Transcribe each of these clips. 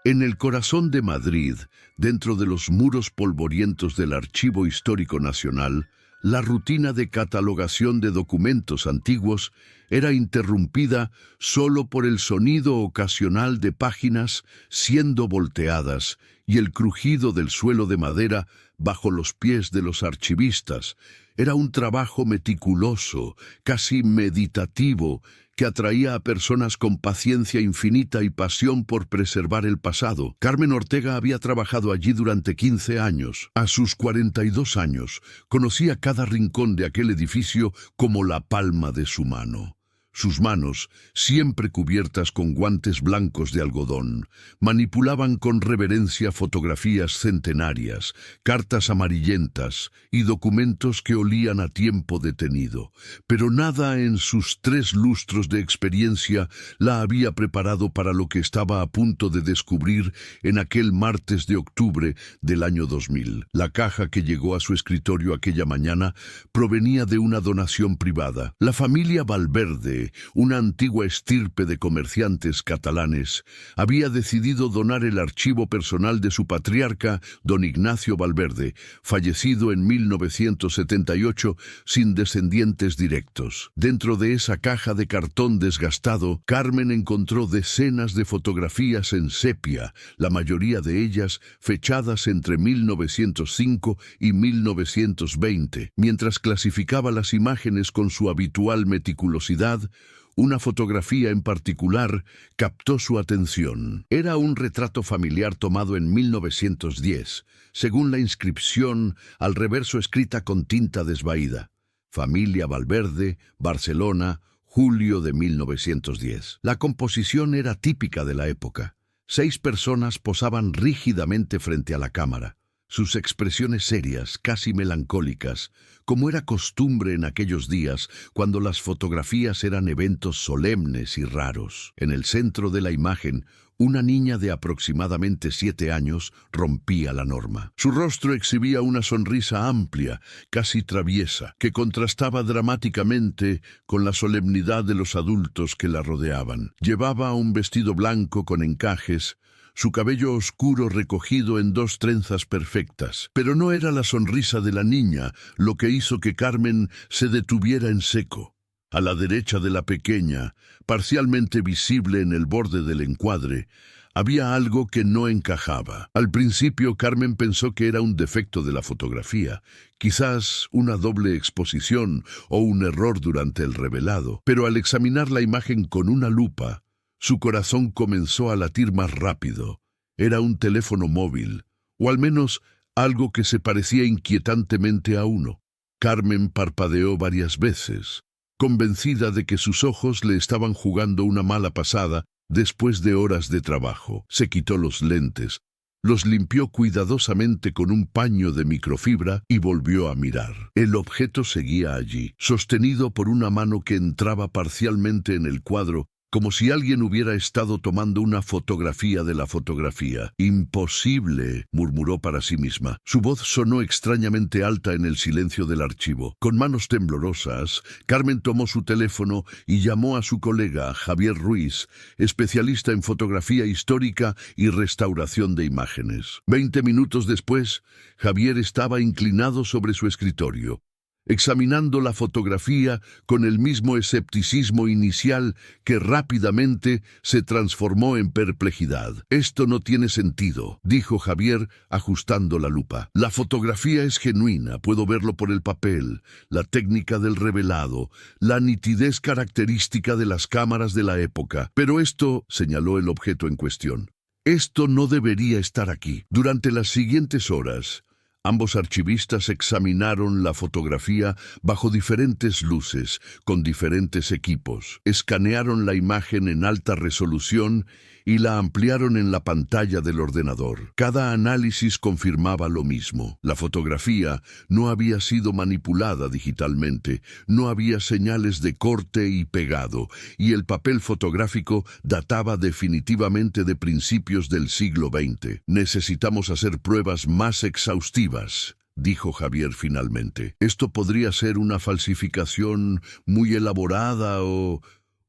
En el corazón de Madrid, dentro de los muros polvorientos del Archivo Histórico Nacional, la rutina de catalogación de documentos antiguos era interrumpida solo por el sonido ocasional de páginas siendo volteadas y el crujido del suelo de madera bajo los pies de los archivistas. Era un trabajo meticuloso, casi meditativo, que atraía a personas con paciencia infinita y pasión por preservar el pasado. Carmen Ortega había trabajado allí durante 15 años. A sus 42 años, conocía cada rincón de aquel edificio como la palma de su mano. Sus manos, siempre cubiertas con guantes blancos de algodón, manipulaban con reverencia fotografías centenarias, cartas amarillentas y documentos que olían a tiempo detenido. Pero nada en sus 3 lustros de experiencia la había preparado para lo que estaba a punto de descubrir en aquel martes de octubre del año 2000. La caja que llegó a su escritorio aquella mañana provenía de una donación privada. La familia Valverde, una antigua estirpe de comerciantes catalanes, había decidido donar el archivo personal de su patriarca, don Ignacio Valverde, fallecido en 1978 sin descendientes directos. Dentro de esa caja de cartón desgastado, Carmen encontró decenas de fotografías en sepia, la mayoría de ellas fechadas entre 1905 y 1920. Mientras clasificaba las imágenes con su habitual meticulosidad, una fotografía en particular captó su atención. Era un retrato familiar tomado en 1910, según la inscripción al reverso escrita con tinta desvaída. Familia Valverde, Barcelona, julio de 1910. La composición era típica de la época. 6 personas posaban rígidamente frente a la cámara. Sus expresiones serias, casi melancólicas, como era costumbre en aquellos días cuando las fotografías eran eventos solemnes y raros. En el centro de la imagen, una niña de aproximadamente 7 años rompía la norma. Su rostro exhibía una sonrisa amplia, casi traviesa, que contrastaba dramáticamente con la solemnidad de los adultos que la rodeaban. Llevaba un vestido blanco con encajes, su cabello oscuro recogido en 2 trenzas perfectas. Pero no era la sonrisa de la niña lo que hizo que Carmen se detuviera en seco. A la derecha de la pequeña, parcialmente visible en el borde del encuadre, había algo que no encajaba. Al principio Carmen pensó que era un defecto de la fotografía, quizás una doble exposición o un error durante el revelado. Pero al examinar la imagen con una lupa, su corazón comenzó a latir más rápido. Era un teléfono móvil, o al menos algo que se parecía inquietantemente a uno. Carmen parpadeó varias veces, convencida de que sus ojos le estaban jugando una mala pasada después de horas de trabajo. Se quitó los lentes, los limpió cuidadosamente con un paño de microfibra y volvió a mirar. El objeto seguía allí, sostenido por una mano que entraba parcialmente en el cuadro, como si alguien hubiera estado tomando una fotografía de la fotografía. «Imposible», murmuró para sí misma. Su voz sonó extrañamente alta en el silencio del archivo. Con manos temblorosas, Carmen tomó su teléfono y llamó a su colega, Javier Ruiz, especialista en fotografía histórica y restauración de imágenes. 20 minutos después, Javier estaba inclinado sobre su escritorio, examinando la fotografía con el mismo escepticismo inicial que rápidamente se transformó en perplejidad. «Esto no tiene sentido», dijo Javier, ajustando la lupa. «La fotografía es genuina, puedo verlo por el papel, la técnica del revelado, la nitidez característica de las cámaras de la época. Pero esto», señaló el objeto en cuestión, «esto no debería estar aquí». Durante las siguientes horas, ambos archivistas examinaron la fotografía bajo diferentes luces, con diferentes equipos. Escanearon la imagen en alta resolución y la ampliaron en la pantalla del ordenador. Cada análisis confirmaba lo mismo. La fotografía no había sido manipulada digitalmente, no había señales de corte y pegado, y el papel fotográfico databa definitivamente de principios del siglo XX. «Necesitamos hacer pruebas más exhaustivas», dijo Javier finalmente. «Esto podría ser una falsificación muy elaborada o...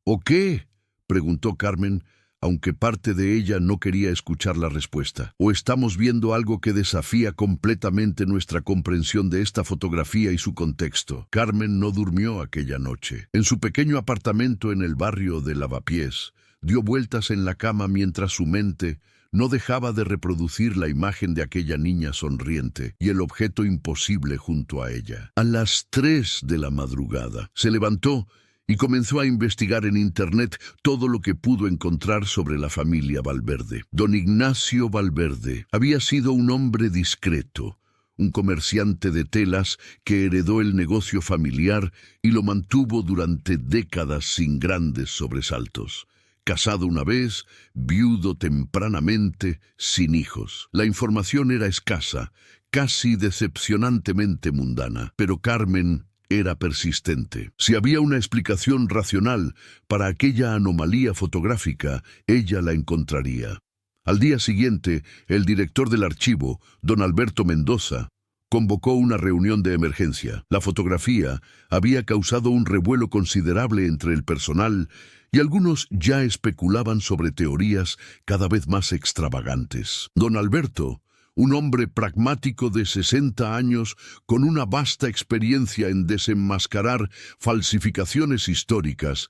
¿O qué?», preguntó Carmen, aunque parte de ella no quería escuchar la respuesta. O estamos viendo algo que desafía completamente nuestra comprensión de esta fotografía y su contexto. Carmen no durmió aquella noche. En su pequeño apartamento en el barrio de Lavapiés, dio vueltas en la cama mientras su mente no dejaba de reproducir la imagen de aquella niña sonriente y el objeto imposible junto a ella. A las 3 de la madrugada, se levantó y comenzó a investigar en Internet todo lo que pudo encontrar sobre la familia Valverde. Don Ignacio Valverde había sido un hombre discreto, un comerciante de telas que heredó el negocio familiar y lo mantuvo durante décadas sin grandes sobresaltos. Casado una vez, viudo tempranamente, sin hijos. La información era escasa, casi decepcionantemente mundana, pero Carmen era persistente. Si había una explicación racional para aquella anomalía fotográfica, ella la encontraría. Al día siguiente, el director del archivo, don Alberto Mendoza, convocó una reunión de emergencia. La fotografía había causado un revuelo considerable entre el personal y algunos ya especulaban sobre teorías cada vez más extravagantes. Don Alberto, un hombre pragmático de 60 años con una vasta experiencia en desenmascarar falsificaciones históricas,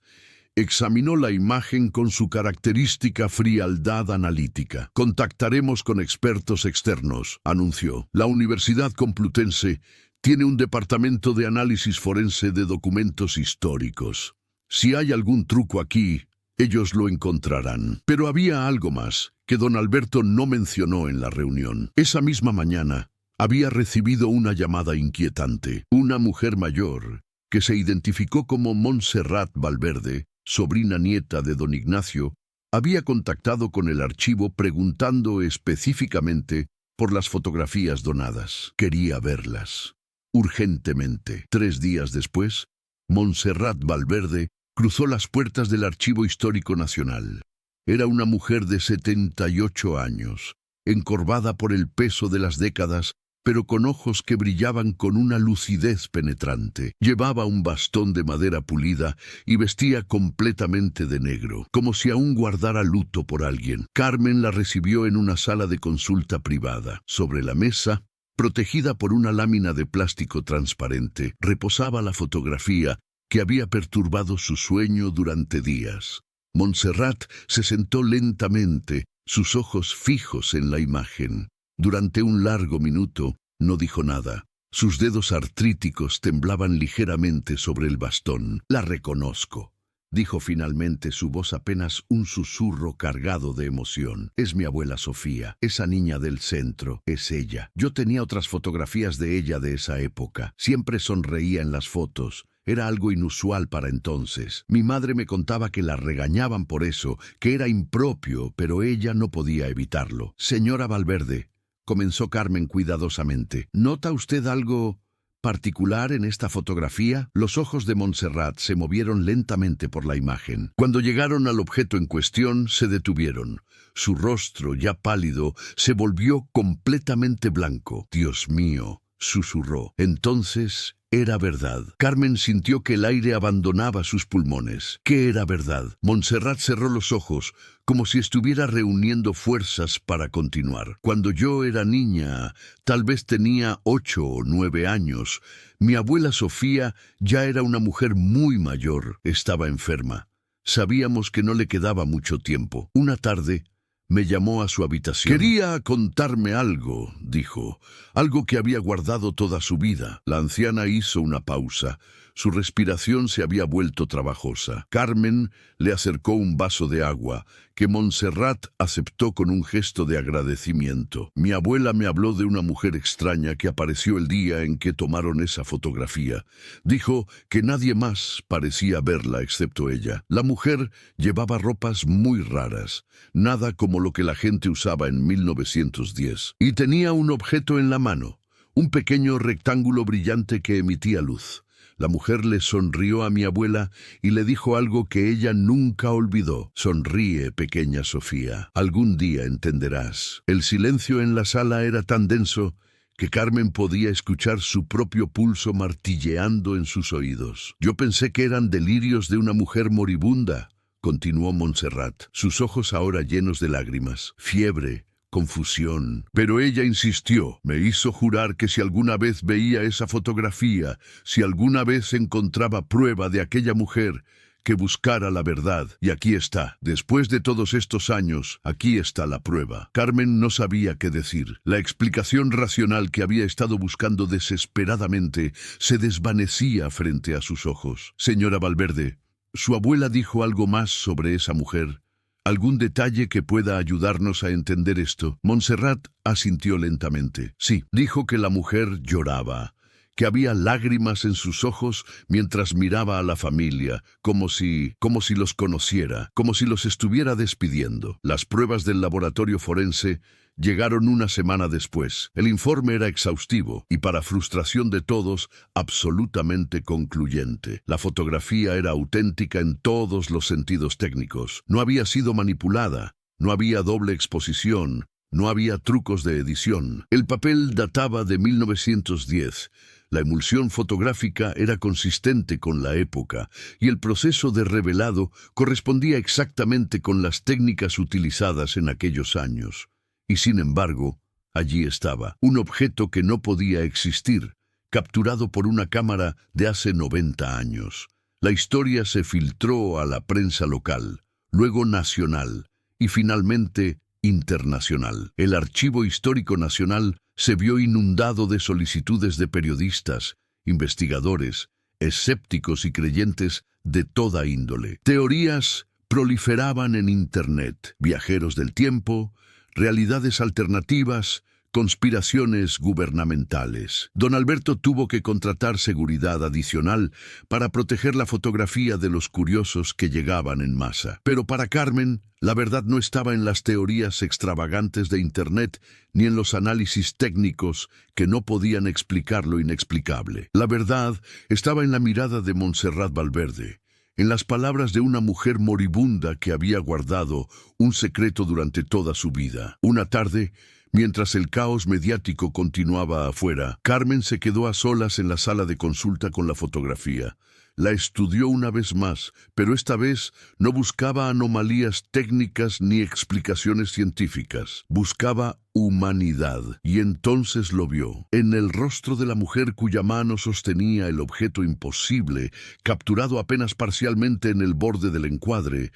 examinó la imagen con su característica frialdad analítica. Contactaremos con expertos externos, anunció. La Universidad Complutense tiene un departamento de análisis forense de documentos históricos. Si hay algún truco aquí, ellos lo encontrarán. Pero había algo más que don Alberto no mencionó en la reunión. Esa misma mañana había recibido una llamada inquietante. Una mujer mayor, que se identificó como Montserrat Valverde, sobrina nieta de don Ignacio, había contactado con el archivo preguntando específicamente por las fotografías donadas. Quería verlas. Urgentemente. 3 días después, Montserrat Valverde cruzó las puertas del Archivo Histórico Nacional. Era una mujer de 78 años, encorvada por el peso de las décadas, pero con ojos que brillaban con una lucidez penetrante. Llevaba un bastón de madera pulida y vestía completamente de negro, como si aún guardara luto por alguien. Carmen la recibió en una sala de consulta privada. Sobre la mesa, protegida por una lámina de plástico transparente, reposaba la fotografía que había perturbado su sueño durante días. Montserrat se sentó lentamente, sus ojos fijos en la imagen. Durante un largo minuto no dijo nada. Sus dedos artríticos temblaban ligeramente sobre el bastón. «La reconozco», dijo finalmente, su voz apenas un susurro cargado de emoción. «Es mi abuela Sofía, esa niña del centro, es ella. Yo tenía otras fotografías de ella de esa época. Siempre sonreía en las fotos. Era algo inusual para entonces. Mi madre me contaba que la regañaban por eso, que era impropio, pero ella no podía evitarlo. Señora Valverde», comenzó Carmen cuidadosamente, «¿nota usted algo particular en esta fotografía?» Los ojos de Montserrat se movieron lentamente por la imagen. Cuando llegaron al objeto en cuestión, se detuvieron. Su rostro, ya pálido, se volvió completamente blanco. «Dios mío», susurró. Entonces era verdad. Carmen sintió que el aire abandonaba sus pulmones. ¿Qué era verdad? Montserrat cerró los ojos, como si estuviera reuniendo fuerzas para continuar. «Cuando yo era niña, tal vez tenía 8 o 9 años, mi abuela Sofía ya era una mujer muy mayor. Estaba enferma. Sabíamos que no le quedaba mucho tiempo. Una tarde me llamó a su habitación. «Quería contarme algo», dijo, «algo que había guardado toda su vida». La anciana hizo una pausa. Su respiración se había vuelto trabajosa. Carmen le acercó un vaso de agua, que Montserrat aceptó con un gesto de agradecimiento. «Mi abuela me habló de una mujer extraña que apareció el día en que tomaron esa fotografía. Dijo que nadie más parecía verla excepto ella. La mujer llevaba ropas muy raras, nada como lo que la gente usaba en 1910. Y tenía un objeto en la mano, un pequeño rectángulo brillante que emitía luz. La mujer le sonrió a mi abuela y le dijo algo que ella nunca olvidó. «Sonríe, pequeña Sofía. Algún día entenderás». El silencio en la sala era tan denso que Carmen podía escuchar su propio pulso martilleando en sus oídos. «Yo pensé que eran delirios de una mujer moribunda», continuó Montserrat, sus ojos ahora llenos de lágrimas. Fiebre, confusión. Pero ella insistió, me hizo jurar que si alguna vez veía esa fotografía, si alguna vez encontraba prueba de aquella mujer, que buscara la verdad. Y aquí está. Después de todos estos años, aquí está la prueba. Carmen no sabía qué decir. La explicación racional que había estado buscando desesperadamente se desvanecía frente a sus ojos. Señora Valverde, ¿su abuela dijo algo más sobre esa mujer? ¿Algún detalle que pueda ayudarnos a entender esto? Montserrat asintió lentamente. Sí, dijo que la mujer lloraba, que había lágrimas en sus ojos mientras miraba a la familia, como si los conociera, como si los estuviera despidiendo. Las pruebas del laboratorio forense llegaron una semana después. El informe era exhaustivo y, para frustración de todos, absolutamente concluyente. La fotografía era auténtica en todos los sentidos técnicos. No había sido manipulada, no había doble exposición, no había trucos de edición. El papel databa de 1910. La emulsión fotográfica era consistente con la época y el proceso de revelado correspondía exactamente con las técnicas utilizadas en aquellos años. Y sin embargo, allí estaba, un objeto que no podía existir, capturado por una cámara de hace 90 años. La historia se filtró a la prensa local, luego nacional y finalmente internacional. El Archivo Histórico Nacional se vio inundado de solicitudes de periodistas, investigadores, escépticos y creyentes de toda índole. Teorías proliferaban en Internet: viajeros del tiempo, realidades alternativas, conspiraciones gubernamentales. Don Alberto tuvo que contratar seguridad adicional para proteger la fotografía de los curiosos que llegaban en masa. Pero para Carmen, la verdad no estaba en las teorías extravagantes de Internet ni en los análisis técnicos que no podían explicar lo inexplicable. La verdad estaba en la mirada de Montserrat Valverde, en las palabras de una mujer moribunda que había guardado un secreto durante toda su vida. Una tarde, mientras el caos mediático continuaba afuera, Carmen se quedó a solas en la sala de consulta con la fotografía. La estudió una vez más, pero esta vez no buscaba anomalías técnicas ni explicaciones científicas. Buscaba humanidad, y entonces lo vio. En el rostro de la mujer cuya mano sostenía el objeto imposible, capturado apenas parcialmente en el borde del encuadre,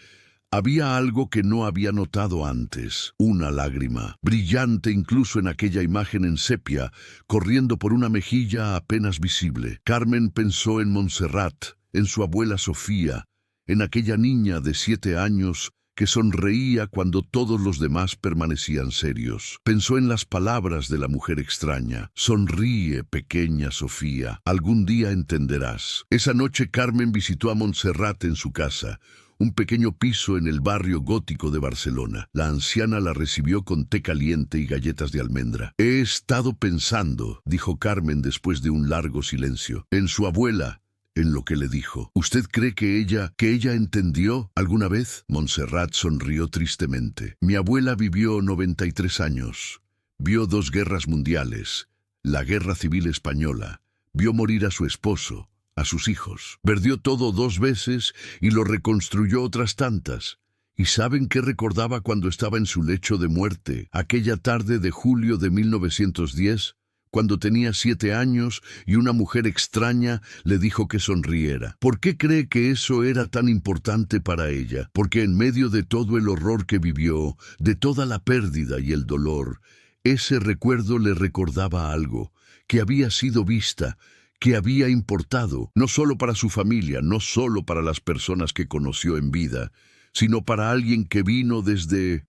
había algo que no había notado antes: una lágrima, brillante incluso en aquella imagen en sepia, corriendo por una mejilla apenas visible. Carmen pensó en Montserrat, en su abuela Sofía, en aquella niña de 7 años que sonreía cuando todos los demás permanecían serios. Pensó en las palabras de la mujer extraña: sonríe, pequeña Sofía, algún día entenderás. Esa noche Carmen visitó a Montserrat en su casa, un pequeño piso en el barrio gótico de Barcelona. La anciana la recibió con té caliente y galletas de almendra. He estado pensando, dijo Carmen después de un largo silencio, en su abuela, en lo que le dijo. ¿Usted cree que ella entendió alguna vez? Montserrat sonrió tristemente. Mi abuela vivió 93 años. Vio 2 guerras mundiales, la Guerra Civil Española. Vio morir a su esposo, a sus hijos. Perdió todo 2 veces y lo reconstruyó otras tantas. ¿Y saben qué recordaba cuando estaba en su lecho de muerte, aquella tarde de julio de 1910? Cuando tenía 7 años y una mujer extraña le dijo que sonriera. ¿Por qué cree que eso era tan importante para ella? Porque en medio de todo el horror que vivió, de toda la pérdida y el dolor, ese recuerdo le recordaba algo, que había sido vista, que había importado, no solo para su familia, no solo para las personas que conoció en vida, sino para alguien que vino desde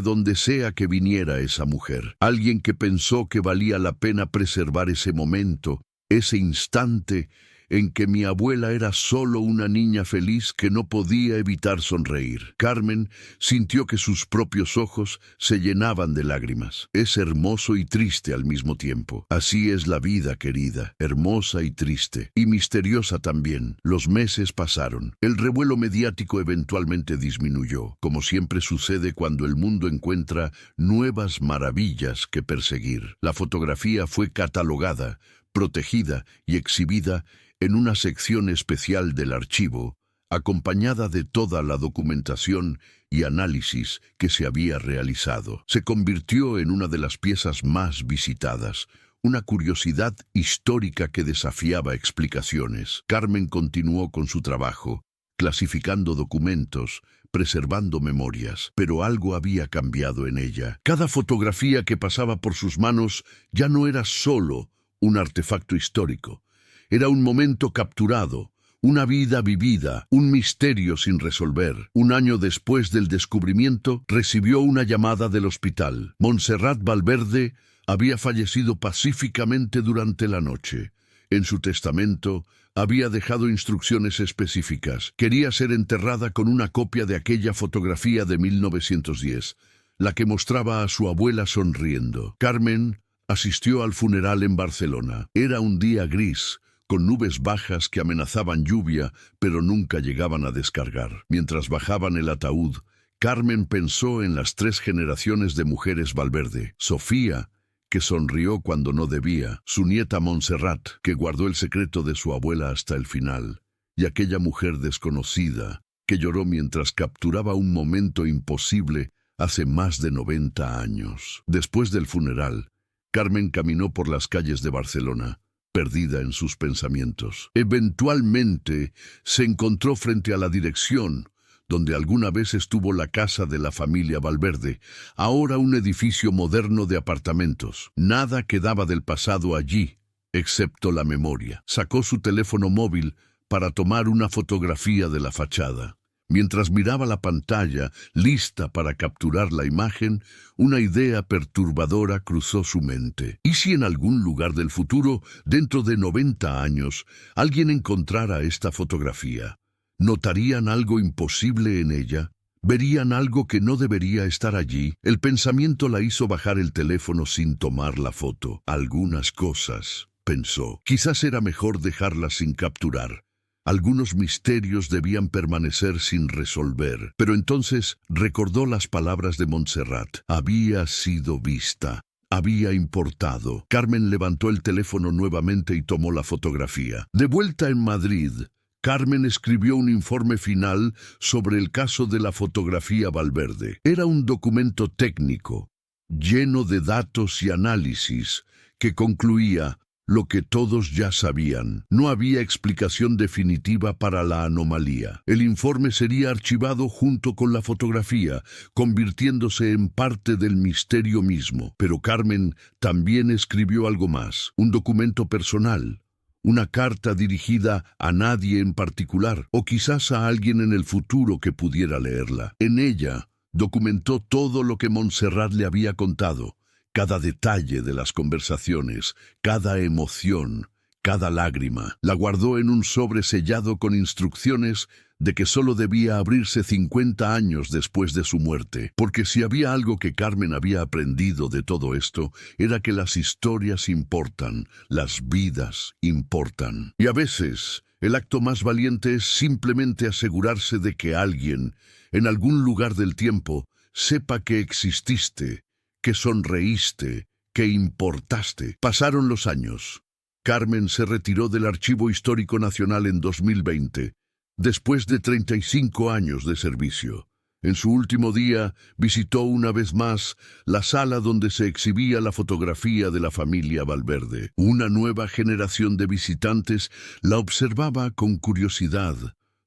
donde sea que viniera esa mujer. Alguien que pensó que valía la pena preservar ese momento, ese instante en que mi abuela era solo una niña feliz que no podía evitar sonreír. Carmen sintió que sus propios ojos se llenaban de lágrimas. Es hermoso y triste al mismo tiempo. Así es la vida, querida, hermosa y triste, y misteriosa también. Los meses pasaron. El revuelo mediático eventualmente disminuyó, como siempre sucede cuando el mundo encuentra nuevas maravillas que perseguir. La fotografía fue catalogada, protegida y exhibida en una sección especial del archivo, acompañada de toda la documentación y análisis que se había realizado. Se convirtió en una de las piezas más visitadas, una curiosidad histórica que desafiaba explicaciones. Carmen continuó con su trabajo, clasificando documentos, preservando memorias, pero algo había cambiado en ella. Cada fotografía que pasaba por sus manos ya no era solo un artefacto histórico, era un momento capturado, una vida vivida, un misterio sin resolver. Un año después del descubrimiento, recibió una llamada del hospital. Montserrat Valverde había fallecido pacíficamente durante la noche. En su testamento, había dejado instrucciones específicas. Quería ser enterrada con una copia de aquella fotografía de 1910, la que mostraba a su abuela sonriendo. Carmen asistió al funeral en Barcelona. Era un día gris, con nubes bajas que amenazaban lluvia, pero nunca llegaban a descargar. Mientras bajaban el ataúd, Carmen pensó en las 3 generaciones de mujeres Valverde. Sofía, que sonrió cuando no debía, su nieta Montserrat, que guardó el secreto de su abuela hasta el final, y aquella mujer desconocida, que lloró mientras capturaba un momento imposible hace más de 90 años. Después del funeral, Carmen caminó por las calles de Barcelona, perdida en sus pensamientos. Eventualmente se encontró frente a la dirección donde alguna vez estuvo la casa de la familia Valverde, ahora un edificio moderno de apartamentos. Nada quedaba del pasado allí, excepto la memoria. Sacó su teléfono móvil para tomar una fotografía de la fachada. Mientras miraba la pantalla, lista para capturar la imagen, una idea perturbadora cruzó su mente. ¿Y si en algún lugar del futuro, dentro de 90 años, alguien encontrara esta fotografía? ¿Notarían algo imposible en ella? ¿Verían algo que no debería estar allí? El pensamiento la hizo bajar el teléfono sin tomar la foto. Algunas cosas, pensó, quizás era mejor dejarlas sin capturar. Algunos misterios debían permanecer sin resolver. Pero entonces recordó las palabras de Montserrat. Había sido vista. Había importado. Carmen levantó el teléfono nuevamente y tomó la fotografía. De vuelta en Madrid, Carmen escribió un informe final sobre el caso de la fotografía Valverde. Era un documento técnico, lleno de datos y análisis, que concluía lo que todos ya sabían. No había explicación definitiva para la anomalía. El informe sería archivado junto con la fotografía, convirtiéndose en parte del misterio mismo. Pero Carmen también escribió algo más, un documento personal. Una carta dirigida a nadie en particular, o quizás a alguien en el futuro que pudiera leerla. En ella, documentó todo lo que Montserrat le había contado, cada detalle de las conversaciones, cada emoción, cada lágrima. La guardó en un sobre sellado con instrucciones de que solo debía abrirse 50 años después de su muerte, porque si había algo que Carmen había aprendido de todo esto, era que las historias importan, las vidas importan. Y a veces, el acto más valiente es simplemente asegurarse de que alguien, en algún lugar del tiempo, sepa que exististe, que sonreíste, que importaste. Pasaron los años. Carmen se retiró del Archivo Histórico Nacional en 2020, después de 35 años de servicio. En su último día, visitó una vez más la sala donde se exhibía la fotografía de la familia Valverde. Una nueva generación de visitantes la observaba con curiosidad,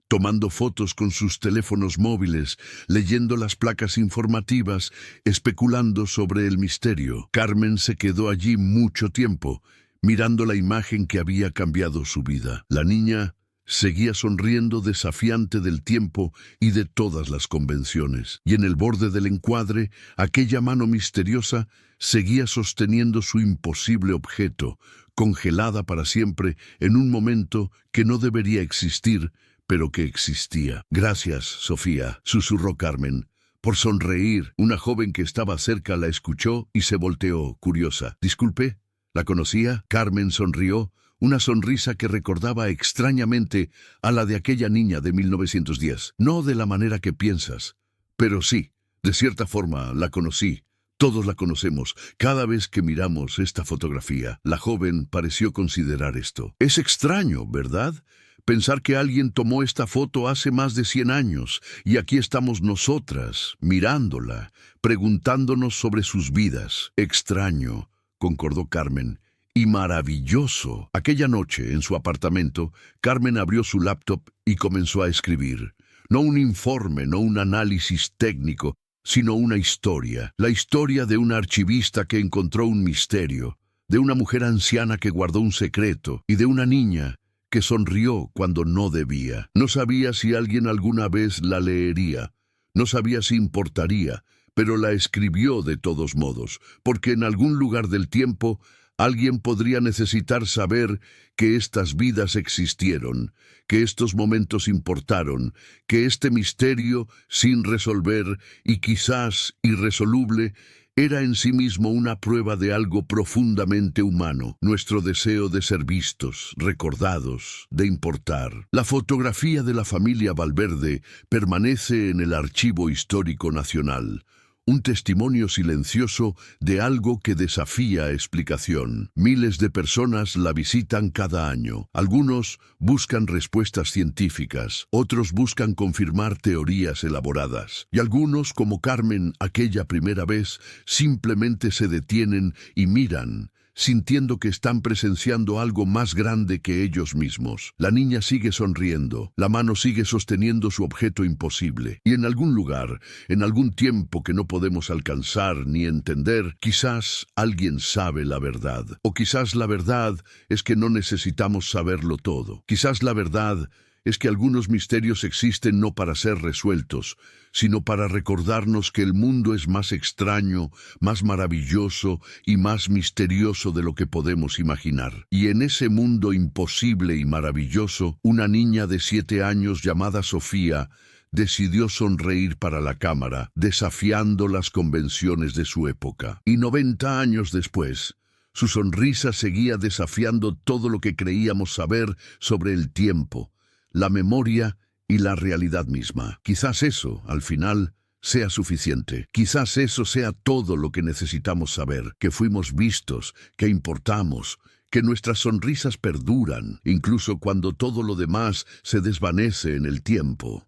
tomando fotos con sus teléfonos móviles, leyendo las placas informativas, especulando sobre el misterio. Carmen se quedó allí mucho tiempo, mirando la imagen que había cambiado su vida. La niña seguía sonriendo, desafiante del tiempo y de todas las convenciones. Y en el borde del encuadre, aquella mano misteriosa seguía sosteniendo su imposible objeto, congelada para siempre en un momento que no debería existir, pero que existía. Gracias, Sofía, susurró Carmen, por sonreír. Una joven que estaba cerca la escuchó y se volteó, curiosa. Disculpe, ¿la conocía? Carmen sonrió, una sonrisa que recordaba extrañamente a la de aquella niña de 1910. No de la manera que piensas, pero sí, de cierta forma la conocí. Todos la conocemos. Cada vez que miramos esta fotografía, la joven pareció considerar esto. Es extraño, ¿verdad? Pensar que alguien tomó esta foto hace más de 100 años y aquí estamos nosotras, mirándola, preguntándonos sobre sus vidas. Extraño, concordó Carmen, y maravilloso. Aquella noche, en su apartamento, Carmen abrió su laptop y comenzó a escribir. No un informe, no un análisis técnico, sino una historia. La historia de una archivista que encontró un misterio, de una mujer anciana que guardó un secreto y de una niña que sonrió cuando no debía. No sabía si alguien alguna vez la leería, no sabía si importaría, pero la escribió de todos modos, porque en algún lugar del tiempo alguien podría necesitar saber que estas vidas existieron, que estos momentos importaron, que este misterio sin resolver y quizás irresoluble era en sí mismo una prueba de algo profundamente humano, nuestro deseo de ser vistos, recordados, de importar. La fotografía de la familia Valverde permanece en el Archivo Histórico Nacional, un testimonio silencioso de algo que desafía explicación. Miles de personas la visitan cada año. Algunos buscan respuestas científicas, otros buscan confirmar teorías elaboradas. Y algunos, como Carmen aquella primera vez, simplemente se detienen y miran, sintiendo que están presenciando algo más grande que ellos mismos. La niña sigue sonriendo, la mano sigue sosteniendo su objeto imposible, y en algún lugar, en algún tiempo que no podemos alcanzar ni entender, quizás alguien sabe la verdad. O quizás la verdad es que no necesitamos saberlo todo. Quizás la verdad es que algunos misterios existen no para ser resueltos, sino para recordarnos que el mundo es más extraño, más maravilloso y más misterioso de lo que podemos imaginar. Y en ese mundo imposible y maravilloso, una niña de 7 años llamada Sofía decidió sonreír para la cámara, desafiando las convenciones de su época. Y 90 años después, su sonrisa seguía desafiando todo lo que creíamos saber sobre el tiempo, la memoria y la realidad misma. Quizás eso, al final, sea suficiente. Quizás eso sea todo lo que necesitamos saber, que fuimos vistos, que importamos, que nuestras sonrisas perduran, incluso cuando todo lo demás se desvanece en el tiempo.